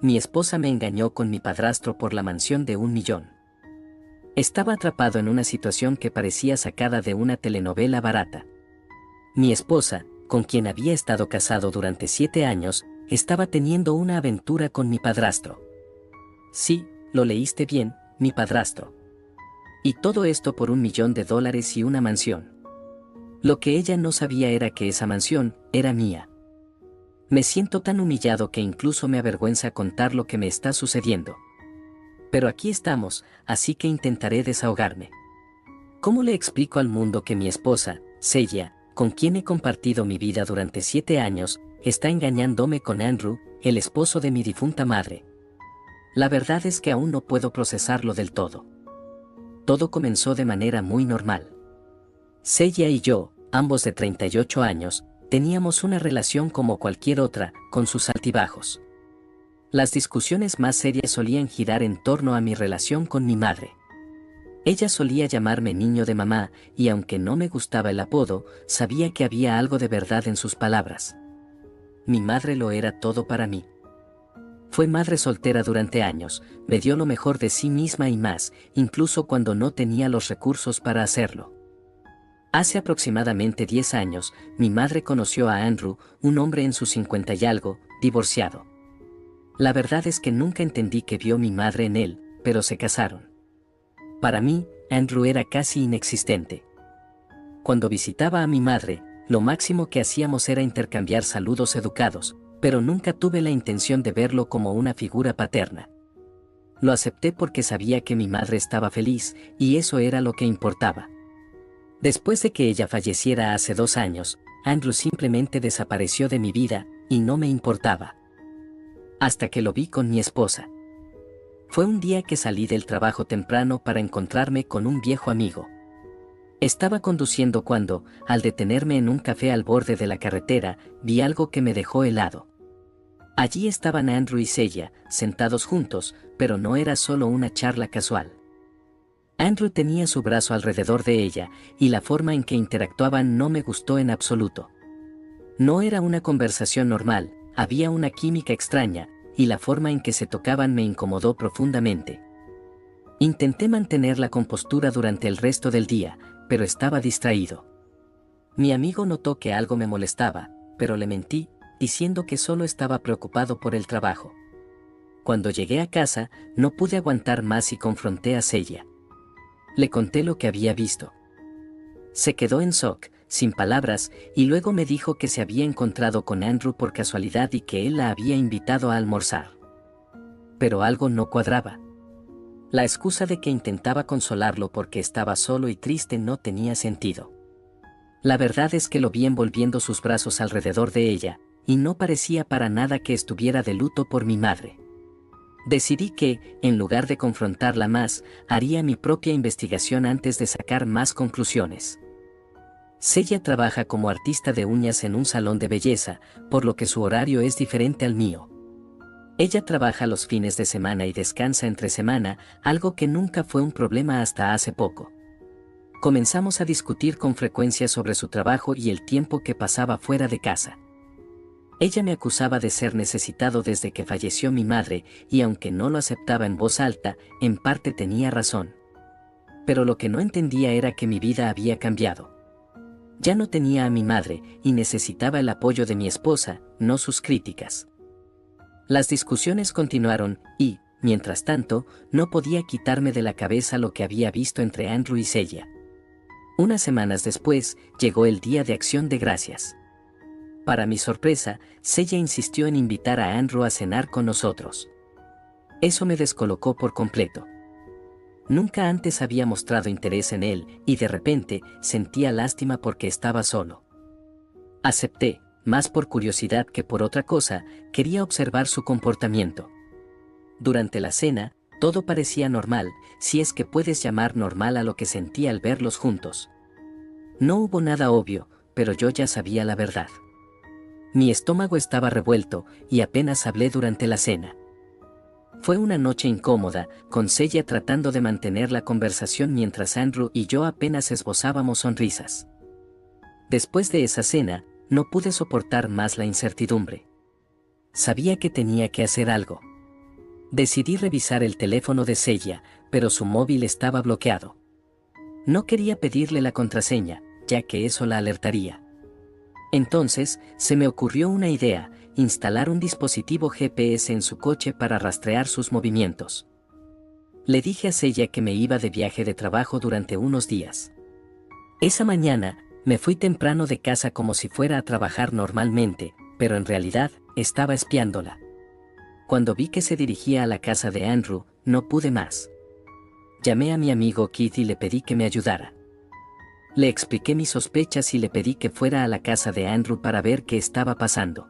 Mi esposa me engañó con mi padrastro por la mansión de 1 millón. Estaba atrapado en una situación que parecía sacada de una telenovela barata. Mi esposa, con quien había estado casado durante 7 años, estaba teniendo una aventura con mi padrastro. Sí, lo leíste bien, mi padrastro. Y todo esto por $1 millón y una mansión. Lo que ella no sabía era que esa mansión era mía. Me siento tan humillado que incluso me avergüenza contar lo que me está sucediendo. Pero aquí estamos, así que intentaré desahogarme. ¿Cómo le explico al mundo que mi esposa, Seiya, con quien he compartido mi vida durante 7 años, está engañándome con Andrew, el esposo de mi difunta madre? La verdad es que aún no puedo procesarlo del todo. Todo comenzó de manera muy normal. Seiya y yo, ambos de 38 años, teníamos una relación como cualquier otra, con sus altibajos. Las discusiones más serias solían girar en torno a mi relación con mi madre. Ella solía llamarme niño de mamá, y aunque no me gustaba el apodo, sabía que había algo de verdad en sus palabras. Mi madre lo era todo para mí. Fue madre soltera durante años, me dio lo mejor de sí misma y más, incluso cuando no tenía los recursos para hacerlo. Hace aproximadamente 10 años, mi madre conoció a Andrew, un hombre en sus 50 y algo, divorciado. La verdad es que nunca entendí qué vio mi madre en él, pero se casaron. Para mí, Andrew era casi inexistente. Cuando visitaba a mi madre, lo máximo que hacíamos era intercambiar saludos educados, pero nunca tuve la intención de verlo como una figura paterna. Lo acepté porque sabía que mi madre estaba feliz, y eso era lo que importaba. Después de que ella falleciera hace 2 años, Andrew simplemente desapareció de mi vida, y no me importaba. Hasta que lo vi con mi esposa. Fue un día que salí del trabajo temprano para encontrarme con un viejo amigo. Estaba conduciendo cuando, al detenerme en un café al borde de la carretera, vi algo que me dejó helado. Allí estaban Andrew y Seiya, sentados juntos, pero no era solo una charla casual. Andrew tenía su brazo alrededor de ella, y la forma en que interactuaban no me gustó en absoluto. No era una conversación normal, había una química extraña, y la forma en que se tocaban me incomodó profundamente. Intenté mantener la compostura durante el resto del día, pero estaba distraído. Mi amigo notó que algo me molestaba, pero le mentí, diciendo que solo estaba preocupado por el trabajo. Cuando llegué a casa, no pude aguantar más y confronté a Seiya. Le conté lo que había visto. Se quedó en shock, sin palabras, y luego me dijo que se había encontrado con Andrew por casualidad y que él la había invitado a almorzar. Pero algo no cuadraba. La excusa de que intentaba consolarlo porque estaba solo y triste no tenía sentido. La verdad es que lo vi envolviendo sus brazos alrededor de ella, y no parecía para nada que estuviera de luto por mi madre. Decidí que, en lugar de confrontarla más, haría mi propia investigación antes de sacar más conclusiones. Seiya trabaja como artista de uñas en un salón de belleza, por lo que su horario es diferente al mío. Ella trabaja los fines de semana y descansa entre semana, algo que nunca fue un problema hasta hace poco. Comenzamos a discutir con frecuencia sobre su trabajo y el tiempo que pasaba fuera de casa. Ella me acusaba de ser necesitado desde que falleció mi madre, y aunque no lo aceptaba en voz alta, en parte tenía razón. Pero lo que no entendía era que mi vida había cambiado. Ya no tenía a mi madre, y necesitaba el apoyo de mi esposa, no sus críticas. Las discusiones continuaron, y, mientras tanto, no podía quitarme de la cabeza lo que había visto entre Andrew y Seiya. Unas semanas después, llegó el Día de Acción de Gracias. Para mi sorpresa, Seiya insistió en invitar a Andrew a cenar con nosotros. Eso me descolocó por completo. Nunca antes había mostrado interés en él, y de repente, sentía lástima porque estaba solo. Acepté, más por curiosidad que por otra cosa, quería observar su comportamiento. Durante la cena, todo parecía normal, si es que puedes llamar normal a lo que sentí al verlos juntos. No hubo nada obvio, pero yo ya sabía la verdad. Mi estómago estaba revuelto, y apenas hablé durante la cena. Fue una noche incómoda, con Seiya tratando de mantener la conversación mientras Andrew y yo apenas esbozábamos sonrisas. Después de esa cena, no pude soportar más la incertidumbre. Sabía que tenía que hacer algo. Decidí revisar el teléfono de Seiya, pero su móvil estaba bloqueado. No quería pedirle la contraseña, ya que eso la alertaría. Entonces, se me ocurrió una idea: instalar un dispositivo GPS en su coche para rastrear sus movimientos. Le dije a Seiya que me iba de viaje de trabajo durante unos días. Esa mañana, me fui temprano de casa como si fuera a trabajar normalmente, pero en realidad, estaba espiándola. Cuando vi que se dirigía a la casa de Andrew, no pude más. Llamé a mi amigo Keith y le pedí que me ayudara. Le expliqué mis sospechas y le pedí que fuera a la casa de Andrew para ver qué estaba pasando.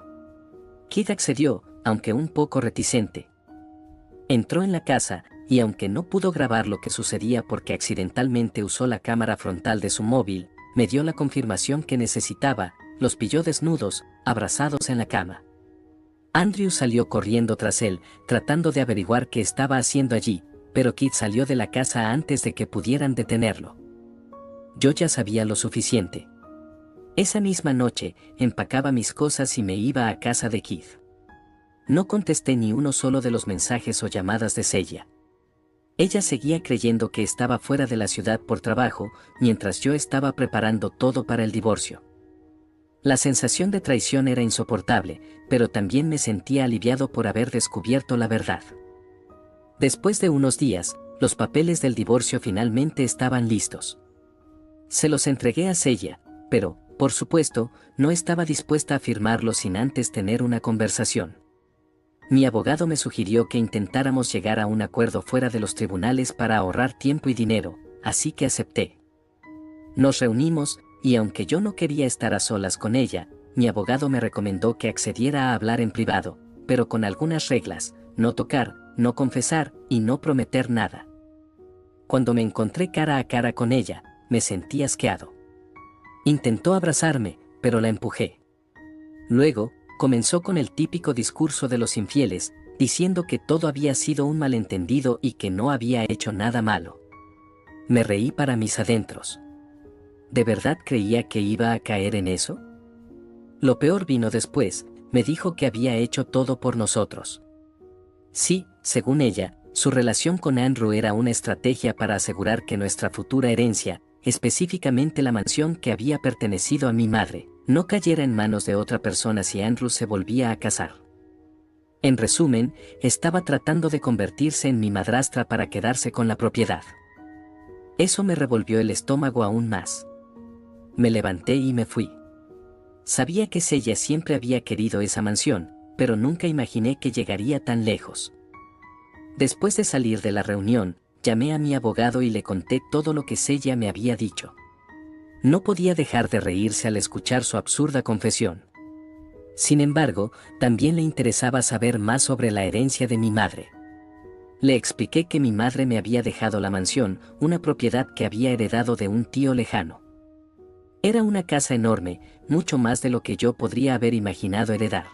Keith accedió, aunque un poco reticente. Entró en la casa, y aunque no pudo grabar lo que sucedía porque accidentalmente usó la cámara frontal de su móvil, me dio la confirmación que necesitaba: los pilló desnudos, abrazados en la cama. Andrew salió corriendo tras él, tratando de averiguar qué estaba haciendo allí, pero Keith salió de la casa antes de que pudieran detenerlo. Yo ya sabía lo suficiente. Esa misma noche, empacaba mis cosas y me iba a casa de Keith. No contesté ni uno solo de los mensajes o llamadas de Seiya. Ella seguía creyendo que estaba fuera de la ciudad por trabajo, mientras yo estaba preparando todo para el divorcio. La sensación de traición era insoportable, pero también me sentía aliviado por haber descubierto la verdad. Después de unos días, los papeles del divorcio finalmente estaban listos. Se los entregué a Seiya, pero, por supuesto, no estaba dispuesta a firmarlos sin antes tener una conversación. Mi abogado me sugirió que intentáramos llegar a un acuerdo fuera de los tribunales para ahorrar tiempo y dinero, así que acepté. Nos reunimos, y aunque yo no quería estar a solas con ella, mi abogado me recomendó que accediera a hablar en privado, pero con algunas reglas: no tocar, no confesar y no prometer nada. Cuando me encontré cara a cara con ella, me sentí asqueado. Intentó abrazarme, pero la empujé. Luego, comenzó con el típico discurso de los infieles, diciendo que todo había sido un malentendido y que no había hecho nada malo. Me reí para mis adentros. ¿De verdad creía que iba a caer en eso? Lo peor vino después: me dijo que había hecho todo por nosotros. Sí, según ella, su relación con Andrew era una estrategia para asegurar que nuestra futura herencia, específicamente la mansión que había pertenecido a mi madre, no cayera en manos de otra persona si Andrew se volvía a casar. En resumen, estaba tratando de convertirse en mi madrastra para quedarse con la propiedad. Eso me revolvió el estómago aún más. Me levanté y me fui. Sabía que Seiya siempre había querido esa mansión, pero nunca imaginé que llegaría tan lejos. Después de salir de la reunión, llamé a mi abogado y le conté todo lo que Seiya me había dicho. No podía dejar de reírse al escuchar su absurda confesión. Sin embargo, también le interesaba saber más sobre la herencia de mi madre. Le expliqué que mi madre me había dejado la mansión, una propiedad que había heredado de un tío lejano. Era una casa enorme, mucho más de lo que yo podría haber imaginado heredar.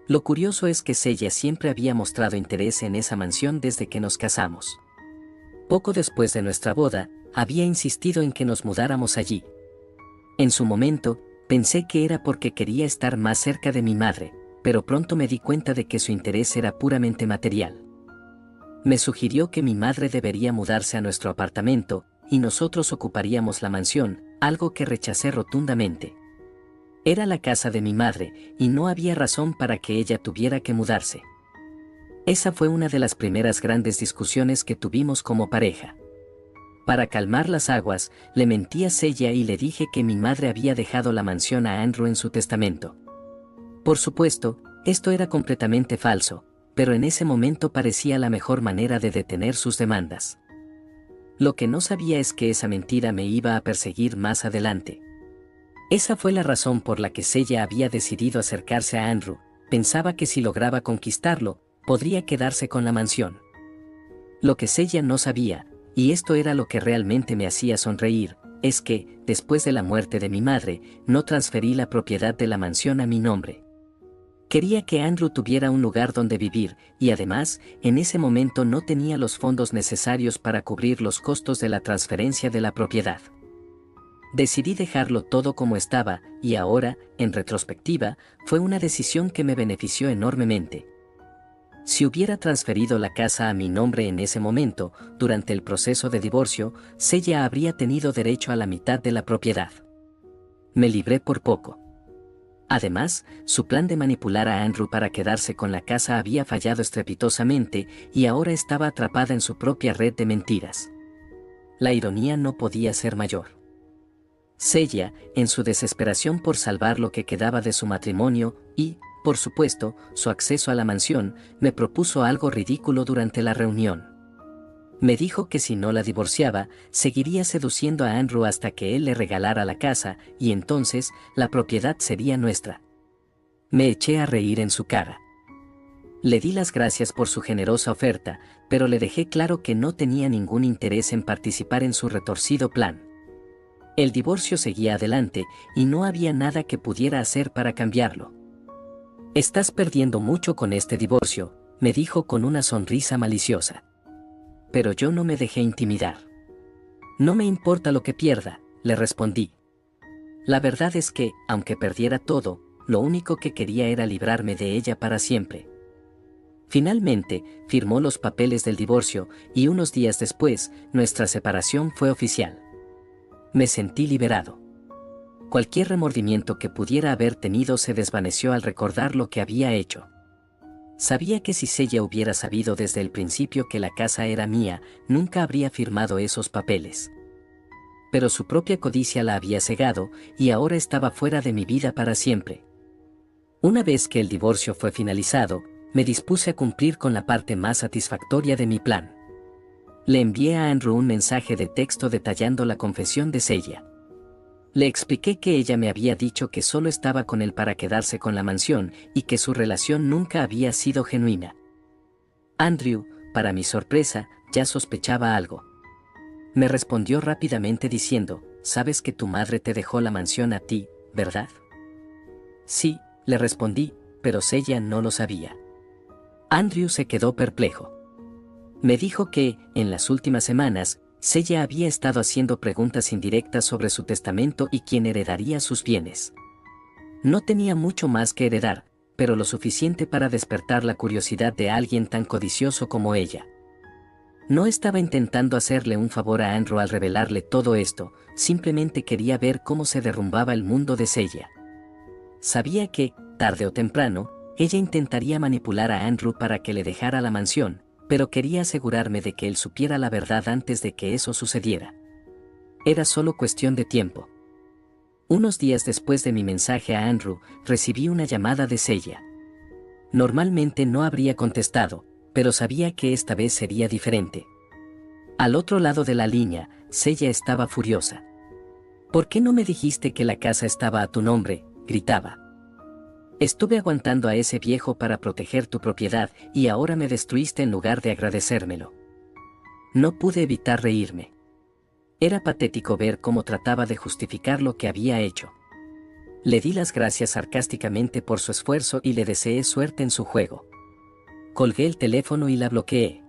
Lo curioso es que Seiya siempre había mostrado interés en esa mansión desde que nos casamos. Poco después de nuestra boda, había insistido en que nos mudáramos allí. En su momento, pensé que era porque quería estar más cerca de mi madre, pero pronto me di cuenta de que su interés era puramente material. Me sugirió que mi madre debería mudarse a nuestro apartamento, y nosotros ocuparíamos la mansión, algo que rechacé rotundamente. Era la casa de mi madre, y no había razón para que ella tuviera que mudarse. Esa fue una de las primeras grandes discusiones que tuvimos como pareja. Para calmar las aguas, le mentí a Seiya y le dije que mi madre había dejado la mansión a Andrew en su testamento. Por supuesto, esto era completamente falso, pero en ese momento parecía la mejor manera de detener sus demandas. Lo que no sabía es que esa mentira me iba a perseguir más adelante. Esa fue la razón por la que Seiya había decidido acercarse a Andrew. Pensaba que si lograba conquistarlo, podría quedarse con la mansión. Lo que Seiya no sabía, y esto era lo que realmente me hacía sonreír, es que, después de la muerte de mi madre, no transferí la propiedad de la mansión a mi nombre. Quería que Andrew tuviera un lugar donde vivir, y además, en ese momento no tenía los fondos necesarios para cubrir los costos de la transferencia de la propiedad. Decidí dejarlo todo como estaba, y ahora, en retrospectiva, fue una decisión que me benefició enormemente. Si hubiera transferido la casa a mi nombre en ese momento, durante el proceso de divorcio, Sella habría tenido derecho a la mitad de la propiedad. Me libré por poco. Además, su plan de manipular a Andrew para quedarse con la casa había fallado estrepitosamente y ahora estaba atrapada en su propia red de mentiras. La ironía no podía ser mayor. Sella, en su desesperación por salvar lo que quedaba de su matrimonio y, por supuesto, su acceso a la mansión, me propuso algo ridículo durante la reunión. Me dijo que si no la divorciaba, seguiría seduciendo a Andrew hasta que él le regalara la casa, y entonces, la propiedad sería nuestra. Me eché a reír en su cara. Le di las gracias por su generosa oferta, pero le dejé claro que no tenía ningún interés en participar en su retorcido plan. El divorcio seguía adelante, y no había nada que pudiera hacer para cambiarlo. «Estás perdiendo mucho con este divorcio», me dijo con una sonrisa maliciosa. Pero yo no me dejé intimidar. «No me importa lo que pierda», le respondí. La verdad es que, aunque perdiera todo, lo único que quería era librarme de ella para siempre. Finalmente, firmó los papeles del divorcio, y unos días después, nuestra separación fue oficial. Me sentí liberado. Cualquier remordimiento que pudiera haber tenido se desvaneció al recordar lo que había hecho. Sabía que si Sella hubiera sabido desde el principio que la casa era mía, nunca habría firmado esos papeles. Pero su propia codicia la había cegado, y ahora estaba fuera de mi vida para siempre. Una vez que el divorcio fue finalizado, me dispuse a cumplir con la parte más satisfactoria de mi plan. Le envié a Andrew un mensaje de texto detallando la confesión de Sella. Le expliqué que ella me había dicho que solo estaba con él para quedarse con la mansión y que su relación nunca había sido genuina. Andrew, para mi sorpresa, ya sospechaba algo. Me respondió rápidamente diciendo, «Sabes que tu madre te dejó la mansión a ti, ¿verdad?» «Sí», le respondí, pero Sella no lo sabía. Andrew se quedó perplejo. Me dijo que, en las últimas semanas, Sella había estado haciendo preguntas indirectas sobre su testamento y quién heredaría sus bienes. No tenía mucho más que heredar, pero lo suficiente para despertar la curiosidad de alguien tan codicioso como ella. No estaba intentando hacerle un favor a Andrew al revelarle todo esto, simplemente quería ver cómo se derrumbaba el mundo de Sella. Sabía que, tarde o temprano, ella intentaría manipular a Andrew para que le dejara la mansión, pero quería asegurarme de que él supiera la verdad antes de que eso sucediera. Era solo cuestión de tiempo. Unos días después de mi mensaje a Andrew, recibí una llamada de Sella. Normalmente no habría contestado, pero sabía que esta vez sería diferente. Al otro lado de la línea, Sella estaba furiosa. «¿Por qué no me dijiste que la casa estaba a tu nombre?», gritaba. «Estuve aguantando a ese viejo para proteger tu propiedad y ahora me destruiste en lugar de agradecérmelo». No pude evitar reírme. Era patético ver cómo trataba de justificar lo que había hecho. Le di las gracias sarcásticamente por su esfuerzo y le deseé suerte en su juego. Colgué el teléfono y la bloqueé.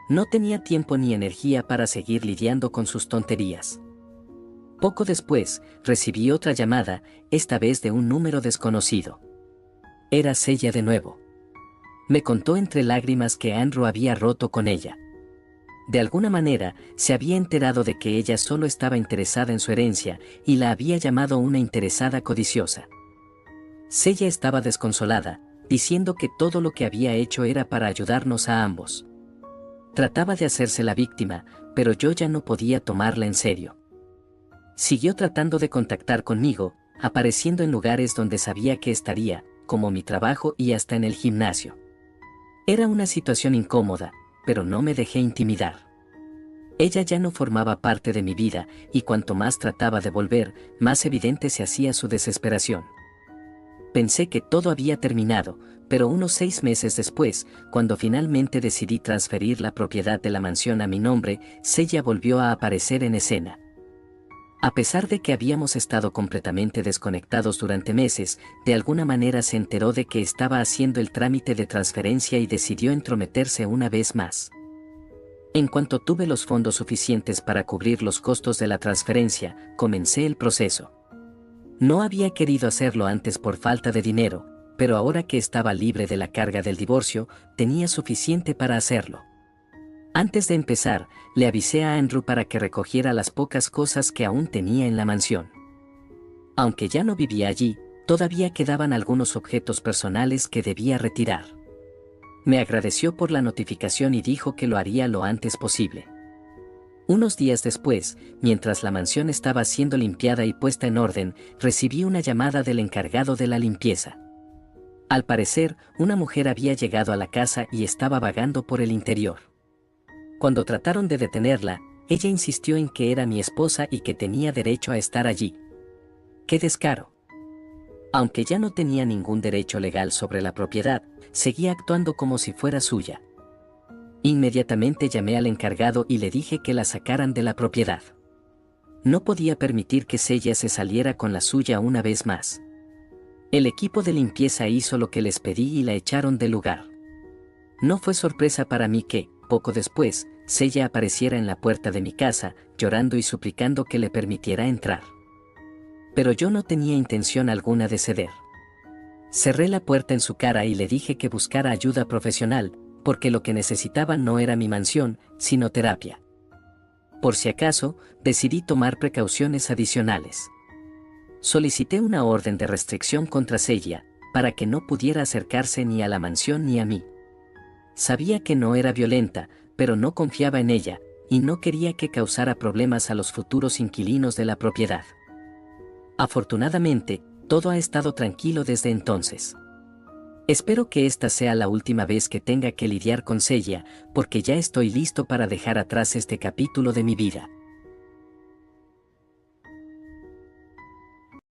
No tenía tiempo ni energía para seguir lidiando con sus tonterías. Poco después, recibí otra llamada, esta vez de un número desconocido. Era Sella de nuevo. Me contó entre lágrimas que Andrew había roto con ella. De alguna manera, se había enterado de que ella solo estaba interesada en su herencia y la había llamado una interesada codiciosa. Sella estaba desconsolada, diciendo que todo lo que había hecho era para ayudarnos a ambos. Trataba de hacerse la víctima, pero yo ya no podía tomarla en serio. Siguió tratando de contactar conmigo, apareciendo en lugares donde sabía que estaría, como mi trabajo y hasta en el gimnasio. Era una situación incómoda, pero no me dejé intimidar. Ella ya no formaba parte de mi vida, y cuanto más trataba de volver, más evidente se hacía su desesperación. Pensé que todo había terminado, pero unos 6 meses después, cuando finalmente decidí transferir la propiedad de la mansión a mi nombre, Sella volvió a aparecer en escena. A pesar de que habíamos estado completamente desconectados durante meses, de alguna manera se enteró de que estaba haciendo el trámite de transferencia y decidió entrometerse una vez más. En cuanto tuve los fondos suficientes para cubrir los costos de la transferencia, comencé el proceso. No había querido hacerlo antes por falta de dinero, pero ahora que estaba libre de la carga del divorcio, tenía suficiente para hacerlo. Antes de empezar, le avisé a Andrew para que recogiera las pocas cosas que aún tenía en la mansión. Aunque ya no vivía allí, todavía quedaban algunos objetos personales que debía retirar. Me agradeció por la notificación y dijo que lo haría lo antes posible. Unos días después, mientras la mansión estaba siendo limpiada y puesta en orden, recibí una llamada del encargado de la limpieza. Al parecer, una mujer había llegado a la casa y estaba vagando por el interior. Cuando trataron de detenerla, ella insistió en que era mi esposa y que tenía derecho a estar allí. ¡Qué descaro! Aunque ya no tenía ningún derecho legal sobre la propiedad, seguía actuando como si fuera suya. Inmediatamente llamé al encargado y le dije que la sacaran de la propiedad. No podía permitir que Celia se saliera con la suya una vez más. El equipo de limpieza hizo lo que les pedí y la echaron del lugar. No fue sorpresa para mí que, poco después, Celia apareciera en la puerta de mi casa, llorando y suplicando que le permitiera entrar. Pero yo no tenía intención alguna de ceder. Cerré la puerta en su cara y le dije que buscara ayuda profesional, porque lo que necesitaba no era mi mansión, sino terapia. Por si acaso, decidí tomar precauciones adicionales. Solicité una orden de restricción contra Celia, para que no pudiera acercarse ni a la mansión ni a mí. Sabía que no era violenta, pero no confiaba en ella, y no quería que causara problemas a los futuros inquilinos de la propiedad. Afortunadamente, todo ha estado tranquilo desde entonces. Espero que esta sea la última vez que tenga que lidiar con Celia, porque ya estoy listo para dejar atrás este capítulo de mi vida.